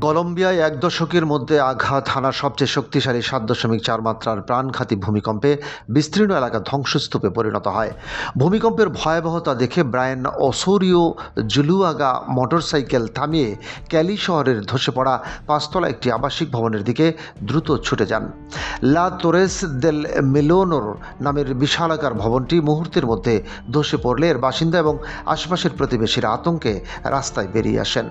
কলম্বিয়ায় এক দশকের মধ্যে আঘাত হানা সবচেয়ে শক্তিশালী ৭.৪ মাত্রার প্রাণঘাতী ভূমিকম্পে বিস্তীর্ণ এলাকা ধ্বংসস্তূপে পরিণত হয়। ভূমিকম্পের ভয়াবহতা দেখে ব্রায়ান ওসোরিও জুলুয়াগা মোটরসাইকেল থামিয়ে ক্যালি শহরের ধসে পড়া ৫তলা একটি আবাসিক ভবনের দিকে দ্রুত ছুটে যান। লা তোরেস দেল মেলোনোর নামের বিশালাকার ভবনটি মুহূর্তের মধ্যে ধসে পড়লে এর বাসিন্দা এবং আশপাশের প্রতিবেশীরা আতঙ্কে রাস্তায় বেরিয়ে আসেন।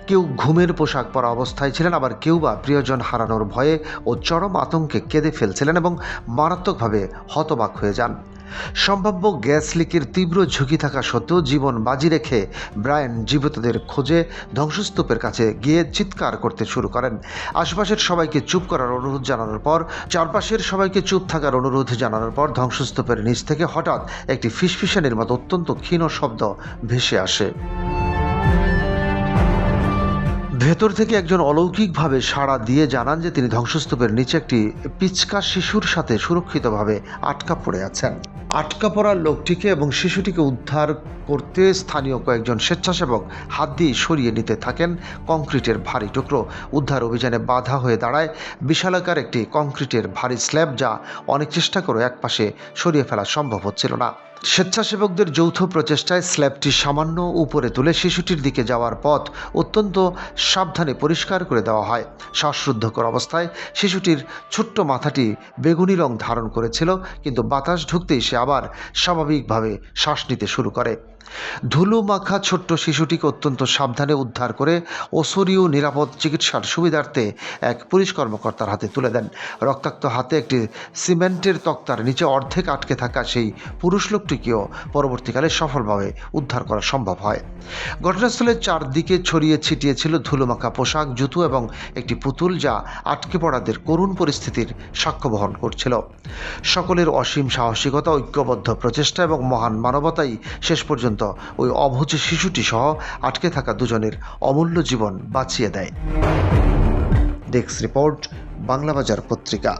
কেউ ঘুমের পোশাক পরা অবস্থায় ছিলেন, আবার কেউ বা প্রিয়জন হারানোর ভয়ে ও চরম আতঙ্কে কেঁদে ফেলছিলেন এবং মারাত্মকভাবে হতবাক হয়ে যান। সম্ভাব্য গ্যাস লিকের তীব্র ঝুঁকি থাকা সত্ত্বেও জীবন বাজি রেখে ব্রায়ান জীবিতদের খোঁজে ধ্বংসস্তূপের কাছে গিয়ে চিৎকার করতে শুরু করেন। আশপাশের সবাইকে চুপ করার অনুরোধ জানানোর পর চারপাশের সবাইকে চুপ থাকার অনুরোধ জানানোর পর ধ্বংসস্তূপের নিচ থেকে হঠাৎ একটি ফিসফিসানির মতো অত্যন্ত ক্ষীণ শব্দ ভেসে আসে। ভেতর থেকে একজন অলৌকিকভাবে সাড়া দিয়ে জানান যে তিনি ধ্বংসস্তূপের নিচে একটি পিচকা শিশুর সাথে সুরক্ষিতভাবে আটকা পড়ে আছেন। আটকা পড়া লোকটিকে এবং শিশুটিকে উদ্ধার করতে স্থানীয় কয়েকজন স্বেচ্ছাসেবক হাত দিয়ে সরিয়ে নিতে থাকেন কংক্রিটের ভারী টুকরো। উদ্ধার অভিযানে বাধা হয়ে দাঁড়ায় বিশালাকার একটি কংক্রিটের ভারী স্ল্যাব, যা অনেক চেষ্টা করেও একপাশে সরিয়ে ফেলা সম্ভব হচ্ছিল না। স্বেচ্ছাসেবকদের যৌথ প্রচেষ্টায় স্ল্যাবটি সামান্য উপরে তুলে শিশুটির দিকে যাওয়ার পথ অত্যন্ত সাবধানে পরিষ্কার করে দেওয়া হয়। শ্বাসরুদ্ধকর অবস্থায় শিশুটির ছোট্ট মাথাটি বেগুনি রং ধারণ করেছিল, কিন্তু বাতাস ঢুকতেই সে আবার স্বাভাবিকভাবে শ্বাস নিতে শুরু করে। ধুলো মাখা ছোট্ট শিশুটিকে অত্যন্ত সাবধানে উদ্ধার করে ওসোরিও নিরাপদ চিকিৎসার সুবিধার্থে এক পুলিশ কর্মকর্তার হাতে তুলে দেন। রক্তাক্ত হাতে একটি সিমেন্টের তক্তার নিচে অর্ধেক আটকে থাকা সেই পুরুষ লোকটিকেও পরবর্তীকালে সফলভাবে উদ্ধার করা সম্ভব হয়। ঘটনাস্থলের চারদিকে ছড়িয়ে ছিটিয়ে ছিল ধুলোমাখা পোশাক, জুতো এবং একটি পুতুল, যা আটকে পড়াদের করুণ পরিস্থিতির সাক্ষ্য বহন করছিল। সকলের অসীম সাহসিকতা, ঐক্যবদ্ধ প্রচেষ্টা এবং মহান মানবতাই শেষ পর্যন্ত ওই অবুঝ শিশুটি সহ আটকে থাকা দুজনের অমূল্য জীবন বাঁচিয়ে দেয়। ডেস্ক রিপোর্ট, বাংলাবাজার পত্রিকা।